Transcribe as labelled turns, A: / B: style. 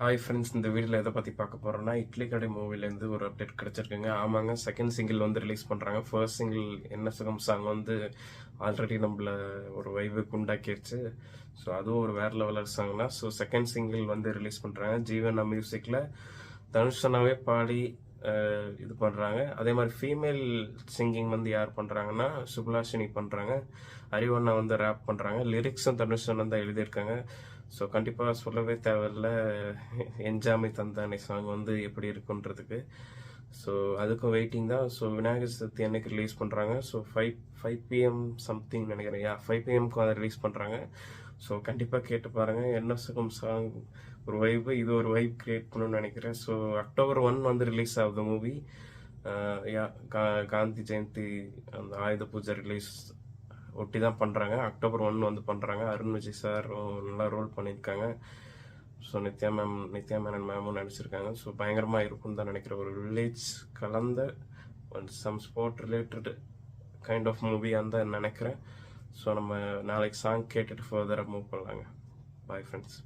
A: Hi friends, இந்த வீடியோவில் எதை பற்றி பார்க்க போகிறோன்னா, இட்லி கடை மூவிலேருந்து ஒரு அப்டேட் கிடச்சிருக்குங்க. ஆமாங்க, செகண்ட் சிங்கிள் வந்து ரிலீஸ் பண்ணுறாங்க. ஃபர்ஸ்ட் சிங்கிள் என்ன சுகம் சாங் வந்து ஆல்ரெடி நம்மள ஒரு வைபுக்கு உண்டாக்கிடுச்சு. ஸோ அதுவும் ஒரு வேறு லெவலர் சாங்னா. ஸோ செகண்ட் சிங்கிள் வந்து ரிலீஸ் பண்ணுறாங்க. ஜீவனா மியூசிக்கில் தனுஷனாவே பாடி இது பண்ணுறாங்க. அதே மாதிரி ஃபீமேல் சிங்கிங் வந்து யார் பண்ணுறாங்கன்னா சுபலாஷினி பண்ணுறாங்க. அறிவண்ணா வந்து ரேப் பண்ணுறாங்க. லிரிக்ஸும் தனுஷன் தான் எழுதியிருக்காங்க. ஸோ கண்டிப்பாக சொல்லவே தேவையில்ல, என்ஜாமி தந்தானே சாங் வந்து எப்படி இருக்குன்றதுக்கு. ஸோ அதுக்கும் வெயிட்டிங் தான். ஸோ விநாயகர் சதுர்த்தி அன்னைக்கு ரிலீஸ் பண்ணுறாங்க. ஸோ ஃபைவ் பிஎம் சம்திங் நினைக்கிறேன். 5 பிஎம்க்கு அதை ரிலீஸ் பண்ணுறாங்க. ஸோ கண்டிப்பாக கேட்டு பாருங்கள். என்ன சுகம் சாங் ஒரு வைப்பு, இது ஒரு வைப் கிரியேட் பண்ணணும்னு நினைக்கிறேன். ஸோ அக்டோபர் 1 வந்து ரிலீஸ் ஆகுது மூவி. காந்தி ஜெயந்தி அந்த ஆயுத பூஜை ரிலீஸ் ஒட்டி தான் பண்ணுறாங்க. அக்டோபர் 1 வந்து பண்ணுறாங்க. அருண் விஜய் சார் நல்லா ரோல் பண்ணியிருக்காங்க. ஸோ நித்யா மேனன் மேமும் நடிச்சிருக்காங்க. ஸோ பயங்கரமாக இருக்கும்னு தான் நினைக்கிறேன். ஒரு வில்லேஜ் கலந்த some sport related kind of மூவியாக தான் நினைக்கிறேன். ஸோ நம்ம நாளைக்கு சாங் கேட்டுட்டு ஃபர்தராக மூவ் பண்ணலாங்க. Bye friends.